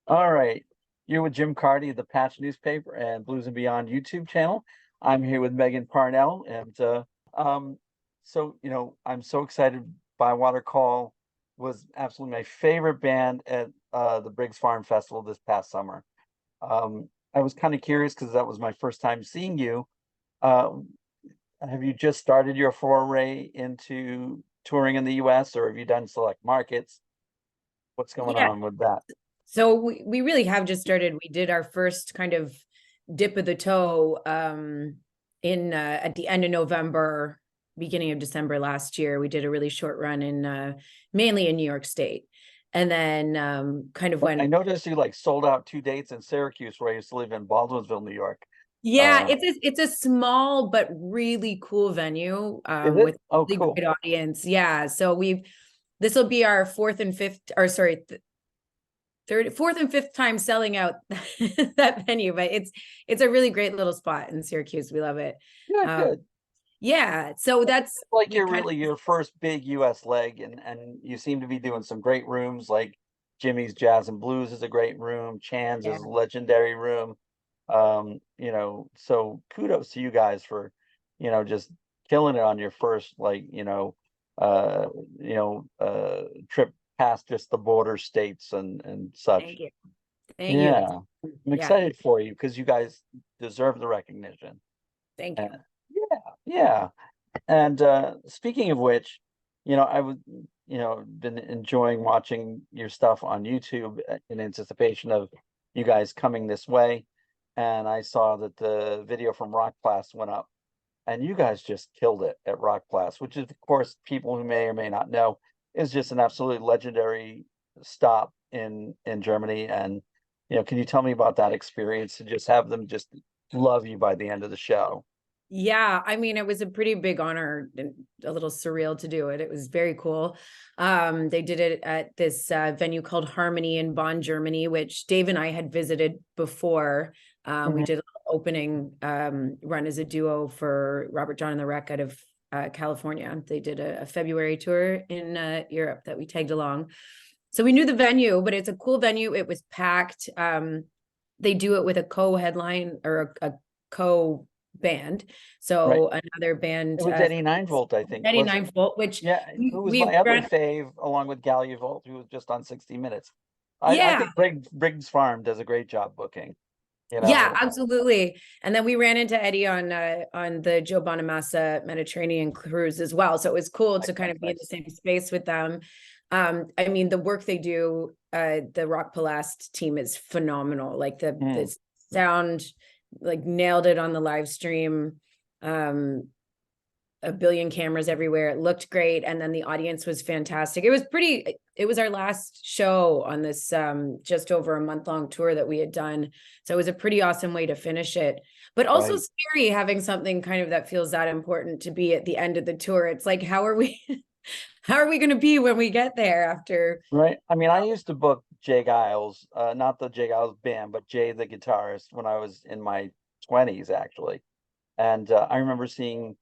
All right. You're with Jim Carty of the Patch newspaper and Blues and Beyond YouTube channel. I'm here with Megan Parnell. Um, I'm so excited. Bywater Call was absolutely my favorite band at the Briggs Farm Festival this past summer. I was kind of curious because that was my first time seeing you. Uh, have you just started your foray into touring in the US, or have you done select markets? What's going Yeah. on with that? So we really have just started. We did our first kind of dip of the toe in at the end of November, beginning of December last year. We did a really short run in mainly in New York State. And then kind of I went, noticed you like sold out 2 dates in Syracuse, where I used to live in Baldwinsville, New York. yeah, Uh, it's a small but really cool venue is it? with Oh, really cool. great audience. Yeah. So this will be our fourth and fifth, or sorry, third, fourth and fifth time selling out that venue, but it's a really great little spot in Syracuse. We love it. Yeah, Um, good. yeah, so that's Like we you're kind really your first big US leg, and you seem to be doing some great rooms like Jimmy's Jazz and Blues is a great room, Chan's yeah, is a legendary room. So kudos to you guys for, just killing it on your first uh, trip past just the border states and such. thank you, thank you, Yeah, I'm yeah, excited for you because you guys deserve the recognition. thank you. And yeah, yeah. And speaking of which, I would, been enjoying watching your stuff on YouTube in anticipation of you guys coming this way. And I saw that the video from Rock Class went up, and you guys just killed it at Rock Class, which is, of course, people who may or may not know, is just an absolutely legendary stop in Germany. And can you tell me about that experience to just have them just love you by the end of the show? Yeah, I mean, it was a pretty big honor and a little surreal to do it. It was very cool. They did it at this venue called Harmony in Bonn, Germany, which Dave and I had visited before. We Mhm. did an opening run as a duo for Robert John and the Wreck out of California. They did a February tour in Europe that we tagged along. So we knew the venue, but it's a cool venue. It was packed. They do it with a co-headline or a co band. Right. So another band, It was Eddie Ninevolt, I think, Eddie was it? Ninevolt, which Yeah, who was we my other ran. fave, along with Gallia Volt, who was just on 60 Minutes. I Yeah, think Briggs Farm does a great job booking, you yeah, know. absolutely. And then we ran into Eddie on the Joe Bonamassa Mediterranean cruise as well. So it was cool Nice, to kind nice, of be in the nice. same space with them. I mean, the work they do, the Rock Palast team is phenomenal. Like Mm, the sound, like nailed it on the live stream. Um, a billion cameras everywhere. It looked great. And then the audience was fantastic. It was our last show on this just over a month-long tour that we had done. So it was a pretty awesome way to finish it. But also right, scary having something kind of that feels that important to be at the end of the tour. It's like, how are we how are we gonna be when we get there after? right. I mean, I used to book Jay Giles, not the Jay Giles band, but Jay the guitarist when I was in my 20s, actually. And I remember seeing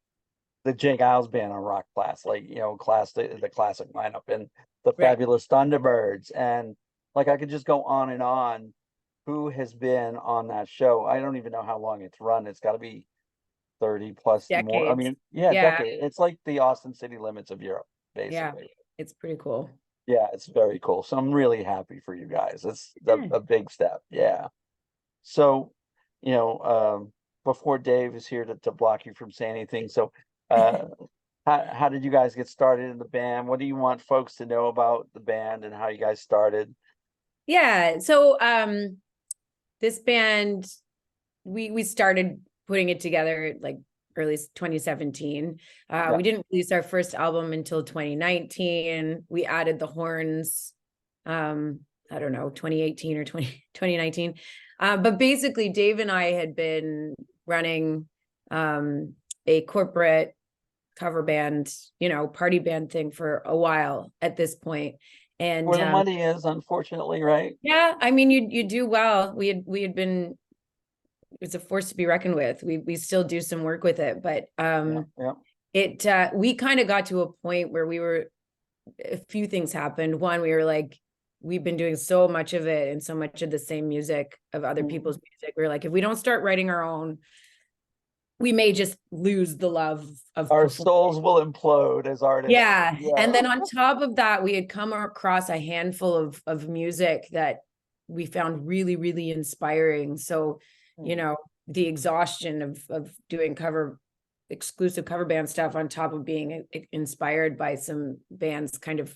the Jay Giles band on Rock Class, like the classic lineup, and the Right. Fabulous Thunderbirds, and like I could just go on and on. Who has been on that show? I don't even know how long it's run. It's got to be 30 plus more. I Decades. mean, yeah, Yeah, decade. It's like the Austin city limits of Europe, yeah. basically. It's pretty cool. Yeah, it's very cool. So I'm really happy for you guys. It's Yeah. a big step. Yeah. So, you know, before Dave is here to block you from saying anything. So, uh, how did you guys get started in the band? What do you want folks to know about the band and how you guys started? Yeah. So this band, we started putting it together like early 2017. Yeah. We didn't release our first album until 2019. We added the horns, um, I don't know, 2018 or 2019. But basically, Dave and I had been running a corporate cover band, party band thing for a while at this point. And Where the money is, unfortunately, right? yeah, I mean, you do well. We had been, it's a force to be reckoned with. We still do some work with it, but Yeah, yeah. it we kind of got to a point where we were, a few things happened. One, we were like, we've been doing so much of it and so much of the same music of other people's music. We're like, if we don't start writing our own, we may just lose the love of Our performing. souls will implode as artists. Yeah. And then on top of that, we had come across a handful of music that we found really, really inspiring. So, you know, the exhaustion of doing exclusive cover band stuff on top of being inspired by some bands kind of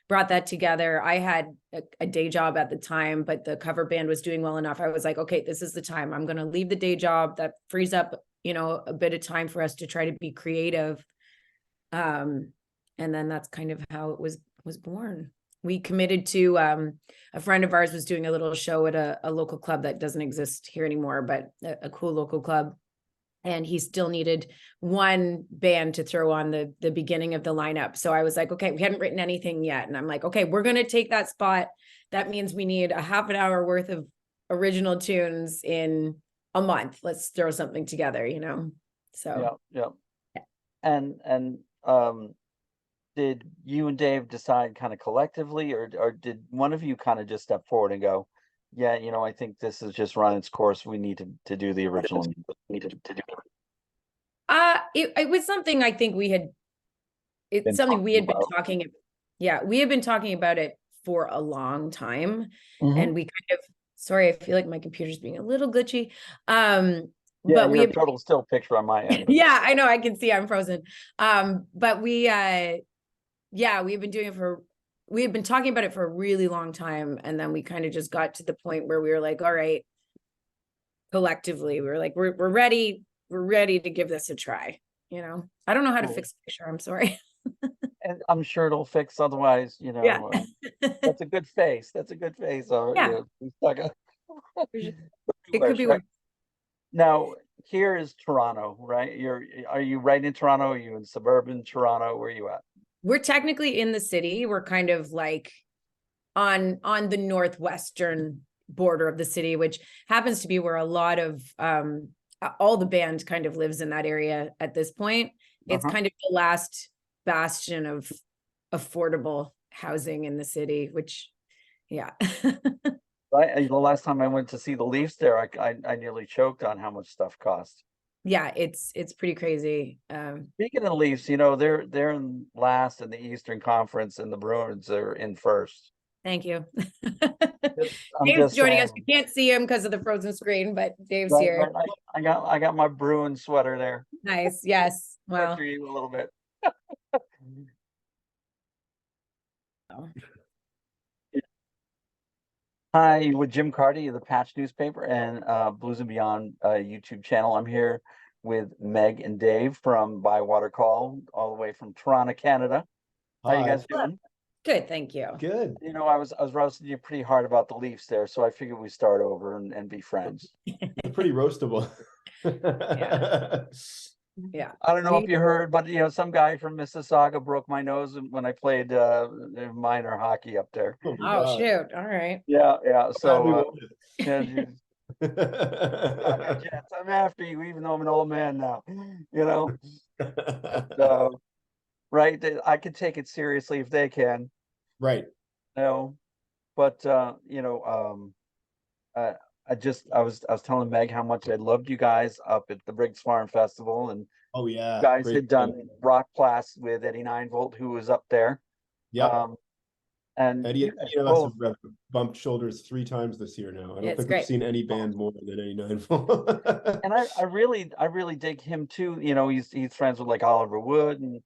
brought that together. I had a day job at the time, but the cover band was doing well enough. I was like, okay, this is the time. I'm going to leave the day job. That frees up, you know, a bit of time for us to try to be creative. And then that's kind of how it was born. We committed to a friend of ours was doing a little show at a local club that doesn't exist here anymore, but a cool local club. And he still needed one band to throw on the beginning of the lineup. So I was like, okay, we hadn't written anything yet. And I'm like, okay, we're going to take that spot. That means we need a half an hour worth of original tunes in a month. Let's throw something together, you know? So. Yeah. And did you and Dave decide kind of collectively, or did one of you kind of just step forward and go, yeah, you know, I think this has just run its course. We need to do the original. It was something I think it's something we had been talking about. Yeah, we had been talking about it for a long time. And we kind of, sorry, I feel like my computer's being a little glitchy. Yeah, but we have total still picture on my end. Yeah, I know, I can see I'm frozen. But we had been talking about it for a really long time. And then we kind of just got to the point where we were like, all right, collectively, we were like, we're ready to give this a try. You know, I don't know how to fix the picture. I'm sorry. And I'm sure it'll fix, otherwise, you know, Yeah. that's a good face. That's a good face. Yeah. You know, It could be worse. Now, here is Toronto, right? Are you right in Toronto? Are you in suburban Toronto? Where are you at? We're technically in the city. We're kind of like on the northwestern border of the city, which happens to be where a lot of all the band kind of lives in that area at this point. It's kind of the last bastion of affordable housing in the city, which, yeah. Right. The last time I went to see the Leafs there, I nearly choked on how much stuff costs. Yeah, it's pretty crazy. Speaking of Leafs, you know, they're in last in the Eastern Conference, and the Bruins are in first. Thank you. I'm Dave's just joining saying. us. We can't see him because of the frozen screen, but Dave's Right, here. right. I got my Bruin sweater there. Nice. Yes. Well, Picture you a little bit. Hi, with Jim Carty of the Patch newspaper and Blues and Beyond YouTube channel. I'm here with Meg and Dave from Bywater Call, all the way from Toronto, Canada. How you guys doing? good. Thank you. Good. You know, I was roasting you pretty hard about the Leafs there, so I figured we start over and be friends. You're pretty roastable. Yeah. I don't know if you heard, but you know, some guy from Mississauga broke my nose when I played minor hockey up there. Oh shoot. All right. Yeah. So yeah, God. Jets, I'm after you, even though I'm an old man now. You know, so right, I could take it seriously if they can. Right. You know, but you know, I was telling Meg how much I loved you guys up at the Briggs Farm Festival, and Oh yeah. you guys Great had done Rock Blast with Eddie Ninevolt, who was up there. Yeah. And Eddie and us have bumped shoulders 3 times this year now. I don't think we've seen Eddie band more than Eddie Ninevolt. And I really dig him too. You know, he's friends with like Oliver Wood and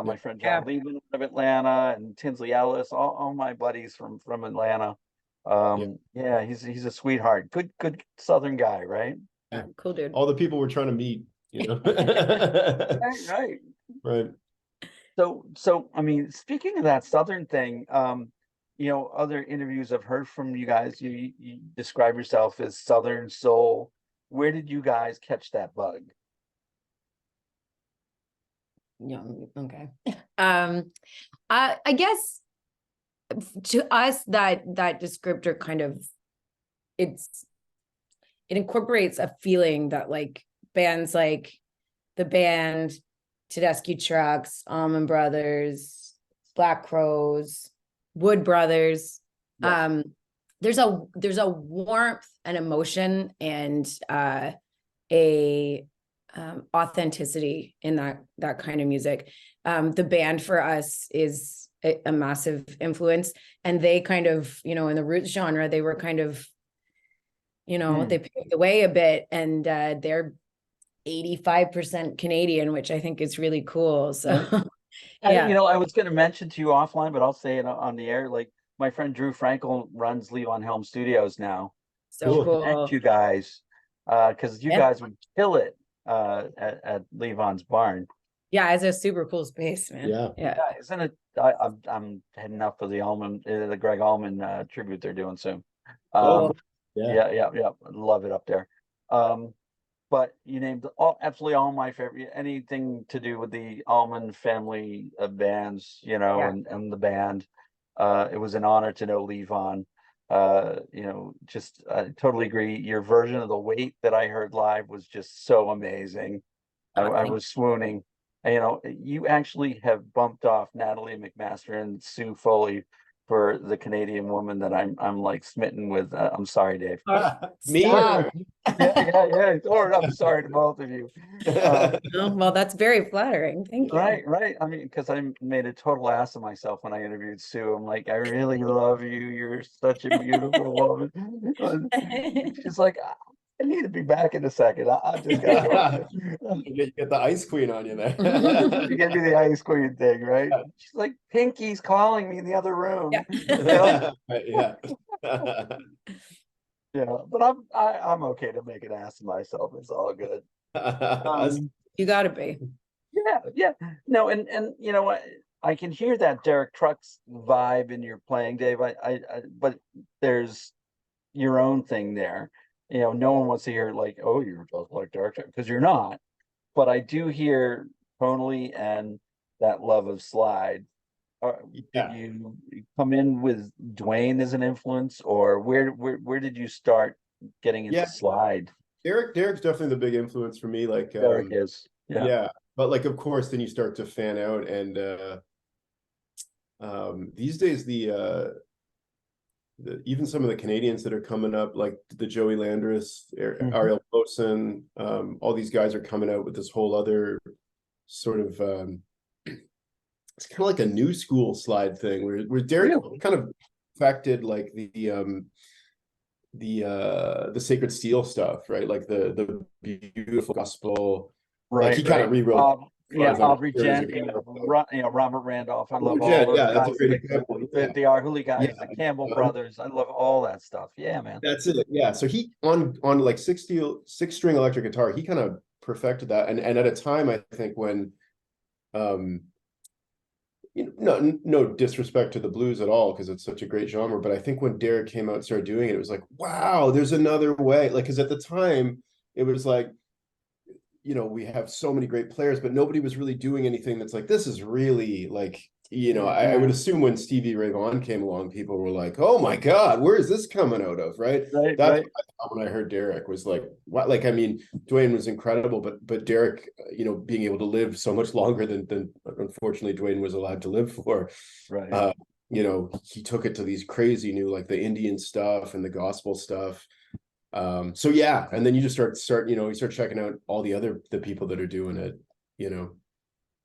my friend John Lehman of Atlanta, and Tinsley Ellis, all my buddies from Atlanta. Yeah, he's a sweetheart. Good Southern guy, right? Yeah, cool dude. All the people we're trying to meet, you know. Right. So I mean, speaking of that Southern thing, you know, other interviews I've heard from you guys, you describe yourself as Southern soul. Where did you guys catch that bug? Yeah. Okay. I guess to us that descriptor kind of it incorporates a feeling that like bands like the band, Tedeschi Trucks, Allman Brothers, Black Crowes, Wood Brothers, Yes. There's a warmth and emotion and a authenticity in that kind of music. The band for us is a massive influence, and they kind of, in the roots genre, they were kind of, they paved the way a bit, and they're 85% Canadian, which I think is really cool. So yeah. I was going to mention to you offline, but I'll say it on the air. Like, my friend Drew Frankel runs Levon Helm Studios now. So cool. Connect you guys, because you guys would kill it at Levon's barn. Yeah, it's a super cool space, man. Yeah. Isn't it? I'm heading up for the Greg Allman tribute they're doing soon. Yeah. Love it up there. But you named absolutely all my favorite, anything to do with the Allman family of bands, and the band. It was an honor to know Levon. Just totally agree. Your version of The Wait that I heard live was just so amazing. I was swooning. And, you actually have bumped off Natalie McMaster and Sue Foley for the Canadian woman that I'm like smitten with. I'm sorry, Dave. Me? Yeah. Or I'm sorry to both of you. Well, that's very flattering. Thank you. Right. I mean, because I made a total ass of myself when I interviewed Sue. I'm like, I really love you. You're such a beautiful woman. She's like, I need to be back in a second. I just gotta go. You get the Ice Queen on you there. You give me the Ice Queen thing, right? She's like, Pinky's calling me in the other room. Yeah. But I'm okay to make an ass of myself. It's all good. You gotta be. Yeah. No, and I can hear that Derek Trucks vibe in your playing, Dave. But there's your own thing there. No one wants to hear like, oh, you're just like Derek Trucks, because you're not. But I do hear tonally and that love of slide. Did you come in with Dwayne as an influence, or where did you start getting into slide? Derek's definitely the big influence for me. Like Derek is, but like, of course, then you start to fan out, and these days even some of the Canadians that are coming up, like the Joey Landris, Ariel Boson, all these guys are coming out with this whole other sort of it's kind of like a new school slide thing where Derek kind of affected like the Sacred Steel stuff, right? Like the beautiful gospel, right? Like he kind of rewrote. Aubrey Gent, Robert Randolph. I love all those guys. That's a great example. The Arhoolie guys, the Campbell brothers. I love all that stuff. Yeah, man. That's it. Yeah. So he on like six string electric guitar, he kind of perfected that. And at a time, I think when, no disrespect to the blues at all, because it's such a great genre. But I think when Derek came out and started doing it, it was like, wow, there's another way. Like, because at the time, it was like, we have so many great players, but nobody was really doing anything that's like, this is really like, I would assume when Stevie Ray Vaughan came along, people were like, oh my God, where is this coming out of? Right. That's what I thought when I heard Derek was like, what? Like, I mean, Dwayne was incredible, but Derek, being able to live so much longer than unfortunately Dwayne was allowed to live for. Right. He took it to these crazy new, like the Indian stuff and the gospel stuff. So yeah, and then you just start you start checking out all the people that are doing it,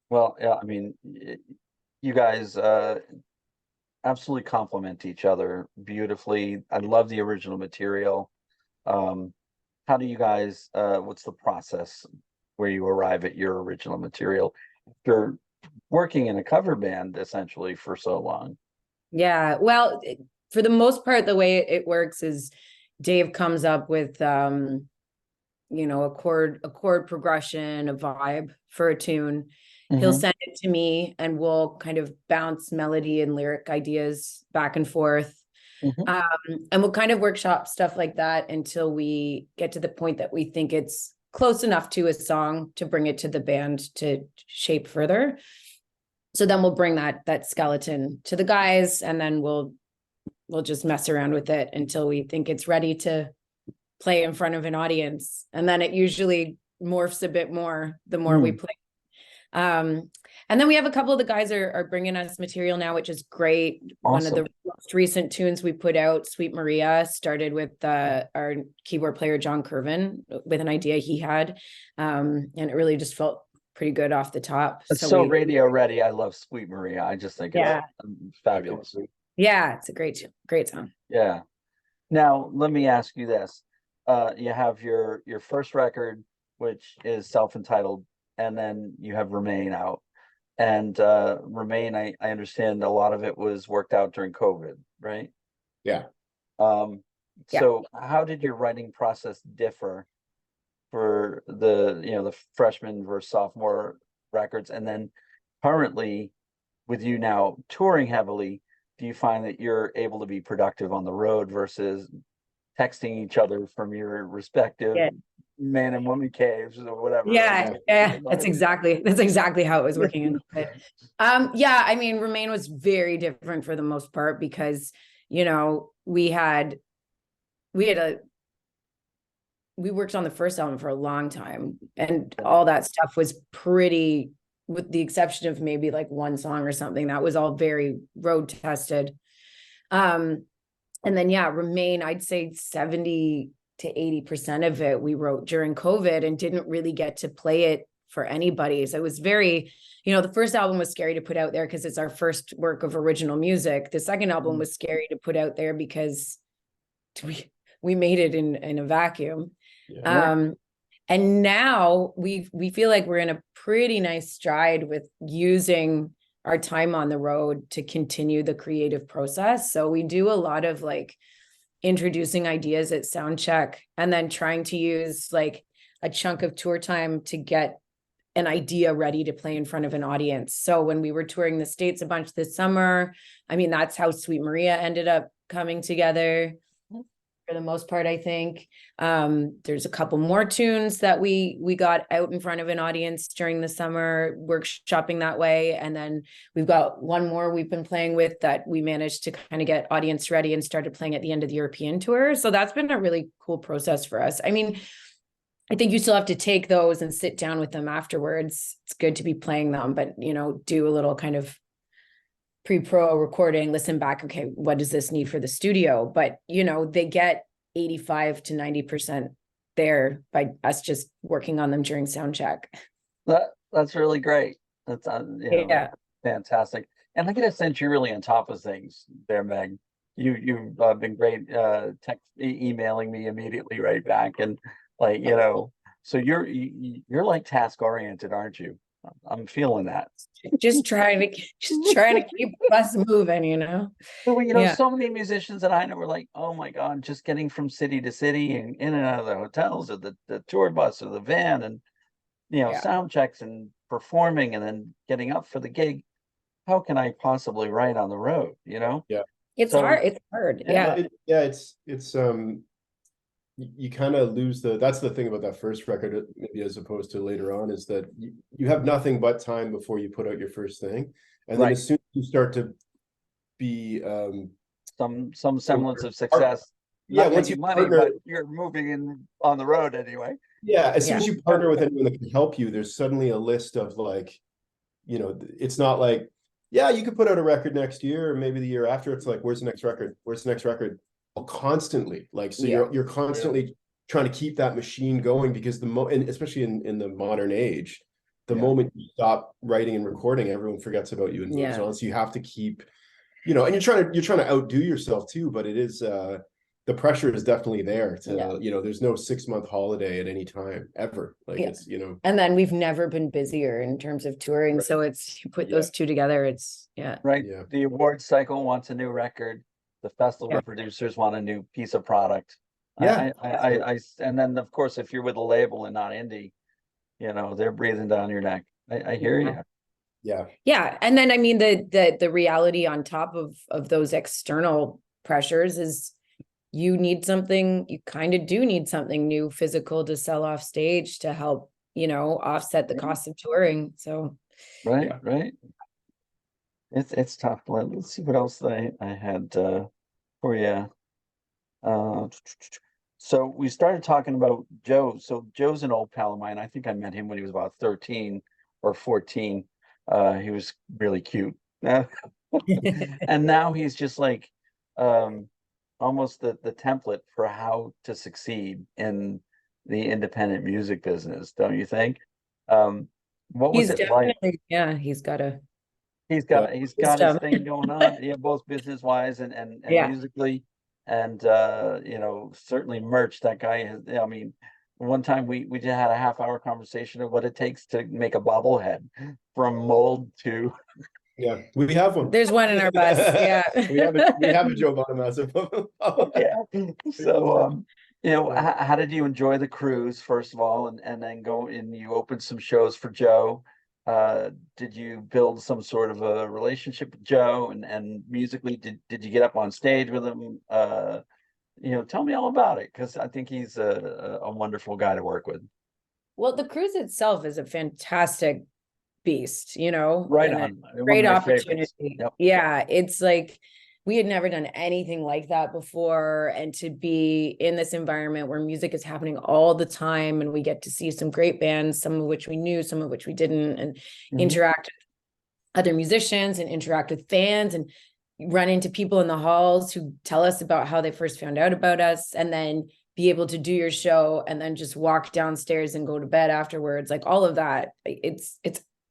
Well, yeah, I mean, you guys absolutely complement each other beautifully. I love the original material. How do you guys what's the process where you arrive at your original material after working in a cover band essentially for so long? Yeah, well, for the most part, the way it works is Dave comes up with a chord progression, a vibe for a tune. He'll send it to me and we'll kind of bounce melody and lyric ideas back and forth. And we'll kind of workshop stuff like that until we get to the point that we think it's close enough to a song to bring it to the band to shape further. So then we'll bring that skeleton to the guys, and then we'll just mess around with it until we think it's ready to play in front of an audience. And then it usually morphs a bit more the more we play. And then we have a couple of the guys are bringing us material now, which is great. One of Awesome. the most recent tunes we put out, Sweet Maria, started with our keyboard player, John Curvin, with an idea he had. And it really just felt pretty good off the top. It's So so we, radio ready. I love Sweet Maria. I just think yeah, it's fabulous. yeah, it's a great song. Yeah. Now, let me ask you this. You have your first record, which is self-entitled, and then you have Remain out. And Remain, I understand a lot of it was worked out during COVID, right? Yeah. Um, Yeah. so how did your writing process differ for the freshman versus sophomore records? And then currently, with you now touring heavily, do you find that you're able to be productive on the road versus texting each other from your respective Yeah. man and woman caves or whatever? Yeah, Like, yeah, that's exactly how it was working in COVID. Yeah, I mean, Remain was very different for the most part because, you know, we worked on the first album for a long time, and all that stuff was pretty, with the exception of maybe like one song or something, that was all very road tested. And then, yeah, Remain, I'd say 70 to 80% of it we wrote during COVID and didn't really get to play it for anybody. So it was very, the first album was scary to put out there because it's our first work of original music. The second album was scary to put out there because we made it in a vacuum. Yeah. And now we feel like we're in a pretty nice stride with using our time on the road to continue the creative process. So we do a lot of like introducing ideas at sound check and then trying to use like a chunk of tour time to get an idea ready to play in front of an audience. So when we were touring the States a bunch this summer, I mean, that's how Sweet Maria ended up coming together for the most part, I think. There's a couple more tunes that we got out in front of an audience during the summer, workshopping that way. And then we've got one more we've been playing with that we managed to kind of get audience ready and started playing at the end of the European tour. So that's been a really cool process for us. I mean, I think you still have to take those and sit down with them afterwards. It's good to be playing them, but, do a little kind of pre-pro recording, listen back, okay, what does this need for the studio? But, they get 85 to 90% there by us just working on them during sound check. That's really great. That's Yeah. fantastic. And I get a sense you're really on top of things there, Meg. You've been great emailing me immediately right back, and like so you're like task oriented, aren't you? I'm feeling that. Just trying to keep us moving, Well, Yeah. so many musicians that I know were like, oh my God, just getting from city to city and in and out of the hotels or the tour bus or the van and Yeah. sound checks and performing and then getting up for the gig. How can I possibly write on the road? Yeah. It's So, hard. It's hard. Yeah. It's you kind of lose that's the thing about that first record, maybe as opposed to later on, is that you have nothing but time before you put out your first thing. And then right. as soon as you start to be some semblance of success. Yeah, Not once you making money, but you're moving in on the road anyway. Yeah, as soon as you partner with anyone that can help you, there's suddenly a list of like, it's not like, yeah, you could put out a record next year or maybe the year after. It's like, where's the next record? Where's the next record? Constantly, like, so you're constantly trying to keep that machine going, because and especially in the modern age, the moment you stop writing and recording, everyone forgets about you and moves on. So you have to keep, and you're trying to outdo yourself too, but it is the pressure is definitely there to, there's no 6-month holiday at any time ever. Like it's, And then we've never been busier in terms of touring. Right. So it's, you put those two together, it's, Right. Yeah. The awards cycle wants a new record. The festival producers want a new piece of product. Yeah. And then of course, if you're with a label and not indie, they're breathing down your neck. I hear you. Yeah. Yeah. And then, I mean, the reality on top of those external pressures is you kind of do need something new, physical, to sell off stage to help, offset the cost of touring. So. Right. It's tough. Let's see what else I had for you. So we started talking about Joe. So Joe's an old pal of mine. I think I met him when he was about 13. or 14. He was really cute. And now he's just like almost the template for how to succeed in the independent music business, don't you think? What was He's it like? definitely, yeah, he's got a He's Yeah. got his system. thing going on, yeah, both business wise and Yeah. musically, and you know, certainly merch. That guy has. I mean, one time we just had a half-hour conversation of what it takes to make a bobblehead from mold to Yeah, we have one. There's one in our bus. Yeah. We have a Joe Bonamassa. yeah. So you know, Yeah. how did you enjoy the cruise first of all, and then go and you opened some shows for Joe? Did you build some sort of a relationship with Joe, and musically, did you get up on stage with him? You know, tell me all about it, because I think he's a wonderful guy to work with. Well, the cruise itself is a fantastic beast, you know, Right and a on. One of great my favorites. opportunity. Yep. Yeah, it's like we had never done anything like that before. And to be in this environment where music is happening all the time, and we get to see some great bands, some of which we knew, some of which we didn't, and Mhm. interact with other musicians and interact with fans and run into people in the halls who tell us about how they first found out about us, and then be able to do your show and then just walk downstairs and go to bed afterwards. Like all of that.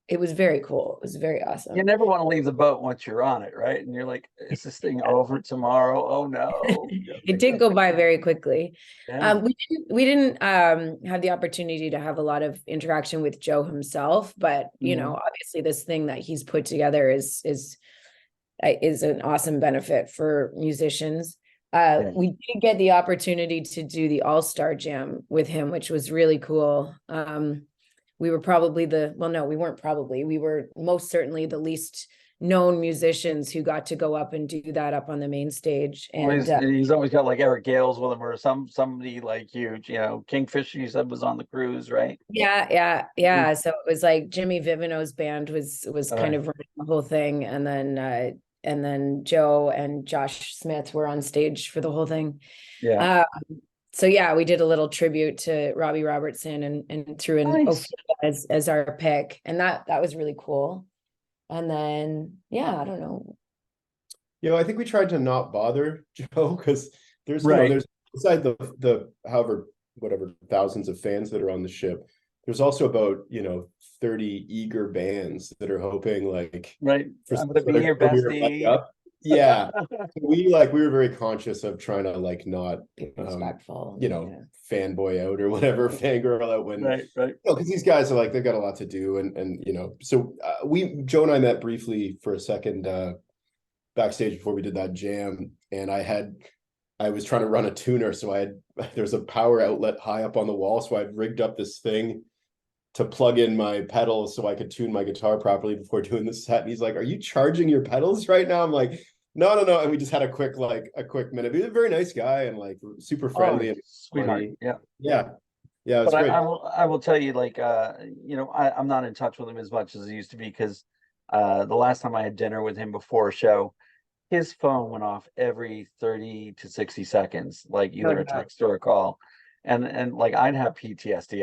It was very cool. It was very You awesome. never want to leave the boat once you're on it, right? And you're like, is this thing over tomorrow? Oh no. It did go by very quickly. Yeah. We didn't have the opportunity to have a lot of interaction with Joe himself, but you know, Mhm. obviously this thing that he's put together is an awesome benefit for musicians. Yeah. We did get the opportunity to do the All-Star Jam with him, which was really cool. We were probably we weren't probably, we were most certainly the least known musicians who got to go up and do that up on the main stage. Well, And he's always got like Eric Gales with him, or somebody like huge, you know, Kingfish, you said, was on the cruise, right? yeah. So it was like Jimmy Vivino's band was kind Right. of running the whole thing. And then Joe and Josh Smith were on stage for the whole thing. Yeah. Uh, so yeah, we did a little tribute to Robbie Robertson and threw in Nice. Ophelia as our pick. And that was really cool. And then, yeah, I don't know. You know, I think we tried to not bother Joe because Right. there's beside the however whatever thousands of fans that are on the ship, there's also about 30 eager bands that are hoping like Right. for I'm some gonna sort be of here, career leg bestie. up. Yeah, we were very conscious of trying to like not Be respectful. Yeah. fanboy out or whatever, fangirl out when Right, right. because these guys are like they've got a lot to do and so Joe and I met briefly for a second backstage before we did that jam, and I was trying to run a tuner, so there's a power outlet high up on the wall, so I'd rigged up this thing to plug in my pedals so I could tune my guitar properly before doing the set. And he's like, "Are you charging your pedals right now?" I'm like, "No, no, no." And we just had a quick minute. He's a very nice guy and like super Oh, friendly and sweetheart. funny. Yeah. Yeah, yeah, it was But great. I will tell you, like, you know, I'm not in touch with him as much as I used to be, because the last time I had dinner with him before a show, his phone went off every 30 to 60 seconds, like No either a doubt. text or a call. And like I'd have PTSD.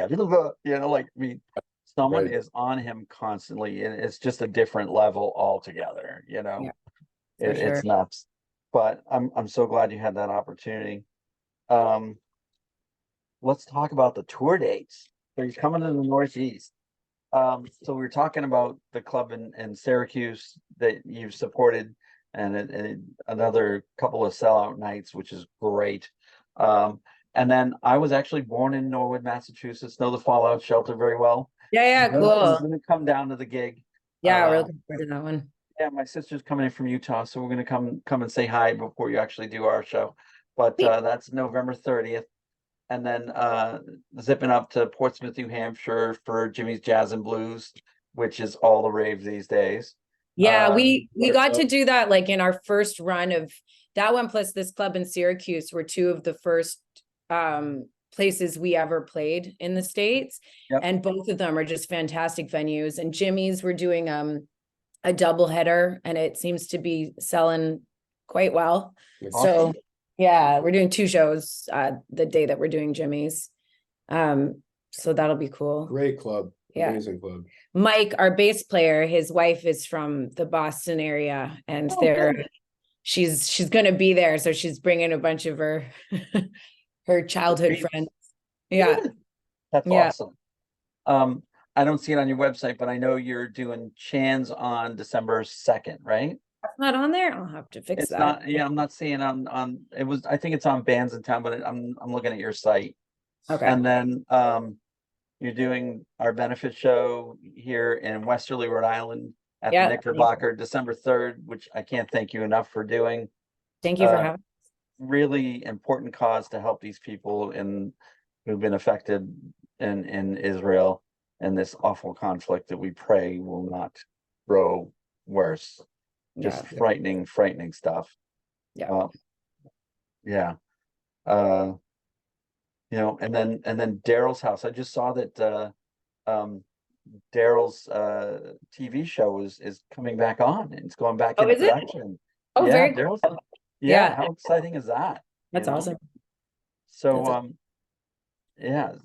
You know, like, I mean, someone Right. is on him constantly, and it's just a different level altogether, you know. Yeah, for It's sure. nuts. But I'm so glad you had that opportunity. Um, let's talk about the tour dates. So he's coming to the Northeast. So we were talking about the club in Syracuse that you've supported, and another couple of sellout nights, which is great. And then I was actually born in Norwood, Massachusetts, know the Fallout Shelter very well. Yeah, I'm cool. gonna come down to the gig. Yeah, we're Uh, looking forward to that one. yeah, my sister's coming in from Utah, so we're gonna come and say hi before you actually do our show. But Sweet. that's November 30th. And then zipping up to Portsmouth, New Hampshire for Jimmy's Jazz and Blues, which is all the rave these days. Yeah, we Water got Club. to do that like in our first run of that one, plus this club in Syracuse were two of the first places we ever played in the States. Yep. And both of them are just fantastic venues. And Jimmy's, we're doing a double header, and it seems to be selling quite well. Awesome. So yeah, we're doing two shows the day that we're doing Jimmy's. So that'll be cool. Great club. Yeah. Amazing club. Mike, our bass player, his wife is from the Boston area, and Good. she's going to be there, so she's bringing a bunch of her her childhood Great. friends. Yeah. Good. That's Yeah. awesome. I don't see it on your website, but I know you're doing Chan's on December 2nd, right? That's not on there. I'll have to fix It's that. not, yeah, I'm not seeing on it was, I think it's on Bands in Town, but I'm looking at your site. Okay. And then you're doing our benefit show here in Westerly, Rhode Island at the Yeah. Knickerbocker, December 3rd, which I can't thank you enough for doing. Thank you for having. Really important cause to help these people who've been affected in Israel and this awful conflict that we pray will not grow worse. Just Yeah. frightening stuff. Yeah. Yeah. You know, and then Daryl's house. I just saw that Daryl's TV show is coming back on and it's going back Oh, into is it? production. Oh, Yeah, very Daryl's, cool. yeah, Yeah. how exciting is that? That's You know? awesome. So yeah,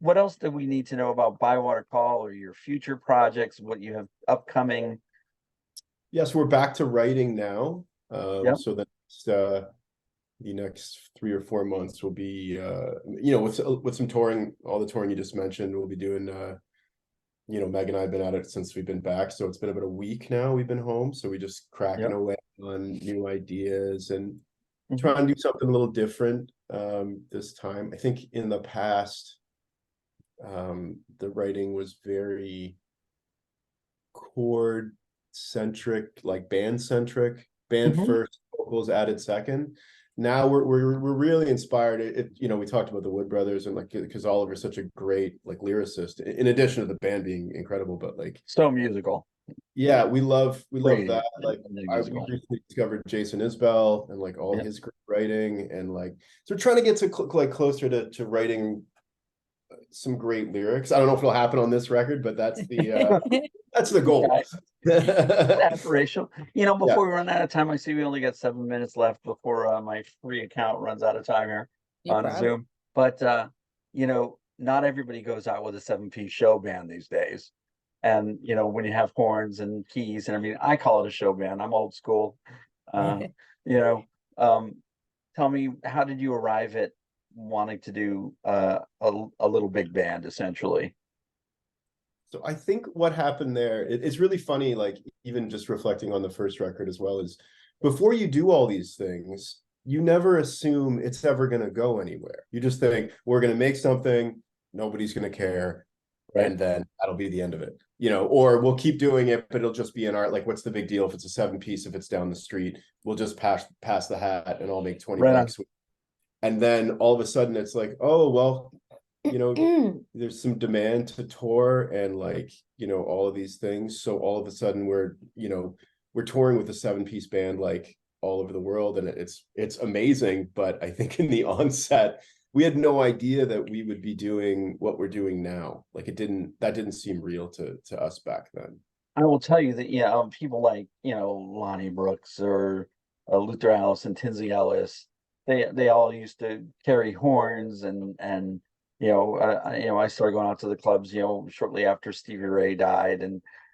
what else do we need to know about Bywater Call or your future projects, what you have upcoming? Yes, we're back to writing now. Yep. So the next 3 or 4 months will be you know, with some touring, all the touring you just mentioned, we'll be doing you know, Meg and I have been at it since we've been back, so it's been about a week now we've been home, so we just cracking Yep. away on new ideas and Mhm. trying to do something a little different this time. I think in the past the writing was very chord centric, like band centric, band Mhm. first, vocals added second. Now we're really inspired. You know, we talked about the Wood Brothers and like, because Oliver's such a great like lyricist, in addition to the band being incredible, but like, So musical. yeah, we love Really, that. Like really we musical. recently discovered Jason Isbell and like all Yeah. his great writing, and like, so we're trying to get to like closer to writing some great lyrics. I don't know if it'll happen on this record, but that's the goal. Okay. Aspirational. You know, Yeah. before we run out of time, I see we only got 7 minutes left before my free account runs out of time here No on problem. Zoom. But you know, not everybody goes out with a 7-piece show band these days. And you know, when you have horns and keys and everything, I call it a show band. I'm old school. You know, tell me, how did you arrive at wanting to do a little big band essentially? So I think what happened there, it's really funny, like even just reflecting on the first record as well, is before you do all these things, you never assume it's ever going to go anywhere. You just think we're going to make something, nobody's going to care, Right. and then that'll be the end of it. You know, or we'll keep doing it, but it'll just be an art. Like, what's the big deal if it's a 7-piece, if it's down the street? We'll just pass the hat and I'll make 20 Right on. bucks. And then all of a sudden it's like, oh, well, you know, there's some demand to tour and like, you know, all of these things. So all of a sudden we're touring with a 7-piece band like all over the world, and it's amazing. But I think in the onset, we had no idea that we would be doing what we're doing now. Like that didn't seem real to us back then. I will tell you that, yeah, people like, you know, Lonnie Brooks or Luther Allison, Tinsy Ellis, they all used to carry horns and you know, I started going out to the clubs, you know, shortly after Stevie Ray died,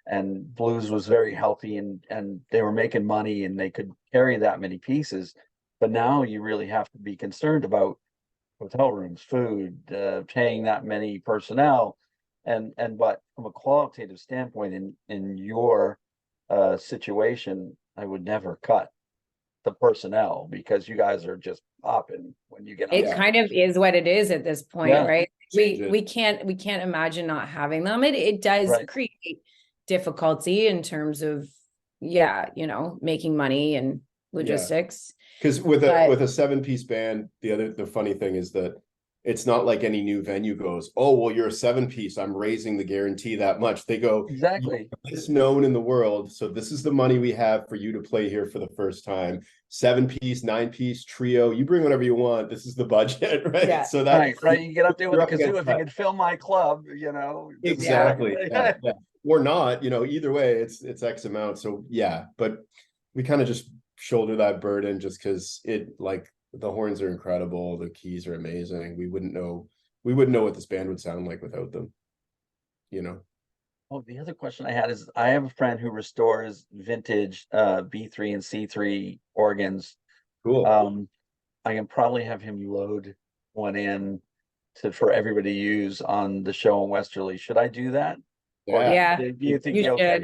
and blues was very healthy and they were making money and they could carry that many pieces. But now you really have to be concerned about hotel rooms, food, paying that many personnel, but from a qualitative standpoint, in your situation, I would never cut the personnel because you guys are just popping when you get on. It kind of is what it is at this point, Yeah. right? We can't imagine not having them. It does Right. create difficulty in terms of, yeah, you know, making money and logistics. Because with a 7-piece band, the funny thing is that it's not like any new venue goes, oh, well, you're a 7-piece, I'm raising the guarantee that much. They go, Exactly. it's known in the world, so this is the money we have for you to play here for the first time. 7-piece, 9-piece, trio, you bring whatever you want. This is the budget, right? Yeah. So that Right. You get up there with a you're up kazoo. against If you that. could fill my club, you know. Exactly. Yeah. Or not, you know, either way, it's X amount. So yeah, but we kind of just shoulder that burden just because like the horns are incredible, the keys are amazing. We wouldn't know what this band would sound like without them. you know. Oh, the other question I had is, I have a friend who restores vintage B3 and C3 organs. Cool. I can probably have him load one in for everybody to use on the show in Westerly. Should I do that? Or Yeah. Yeah, do you think you okay? should.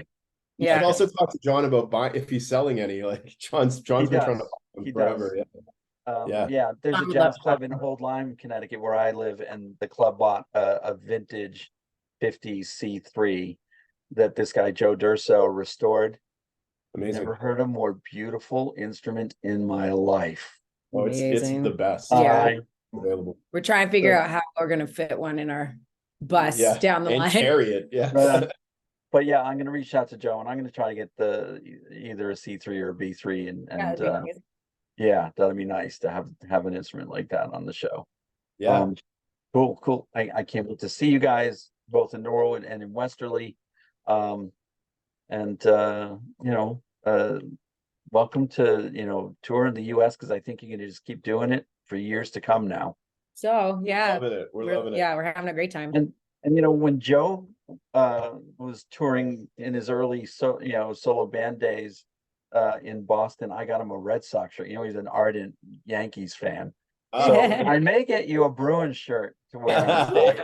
You should Yeah. also talk to John about if he's selling any. Like John's He been trying to does. buy them He forever. does. Yeah. Yeah, there's a John would love jazz to club talk in to him. Old Lyme, Connecticut, where I live, and the club bought a vintage 50s C3 that this guy Joe Durso restored. Amazing. Never heard a more beautiful instrument in my life. Oh, it's the Amazing. best. Yeah. Available. We're trying to figure out how we're gonna fit one in our bus Yeah. down the And line. carry it. Yeah. But yeah, I'm gonna reach out to Joe and I'm gonna try to get either a C3 or a B3 Yeah, and that'd be nice. yeah, that'd be nice to have an instrument like that on the show. Yeah. Cool. I can't wait to see you guys both in Norwood and in Westerly. And welcome to tour in the US, because I think you're gonna just keep doing it for years to come now. So yeah, Loving it. We're loving it. yeah, we're having a great time. And when Joe was touring in his early solo band days in Boston, I got him a Red Sox shirt. He's an ardent Yankees fan. So I may get you a Bruins shirt to wear on stage.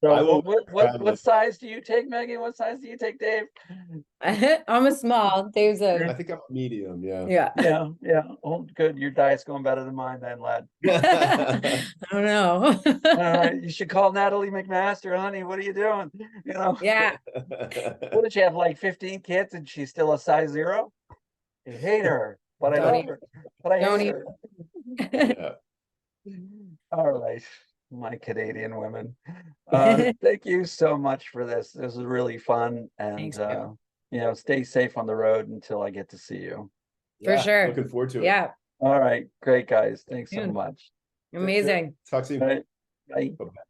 So what size do you take, Megan? What size do you take, Dave? I'm a small. Dave's I a think I'm a medium. Yeah. yeah. Yeah. Oh, good. Your diet's going better than mine then, lad. I don't know. All right, you should call Natalie McMaster, honey. What are you doing? Yeah. What did she have, like 15 kids and she's still a size 0? I hate her, but I Don't love her. But I don't hate even- her. Yeah. All right, my Canadian women. Thank you so much for this. This was really fun, and Thanks, stay safe on the road until I get to see you. For sure. Looking forward to it. Yeah. All right, great guys. Thanks so Soon. much. Amazing. Talk soon. All right, bye. Bye-bye.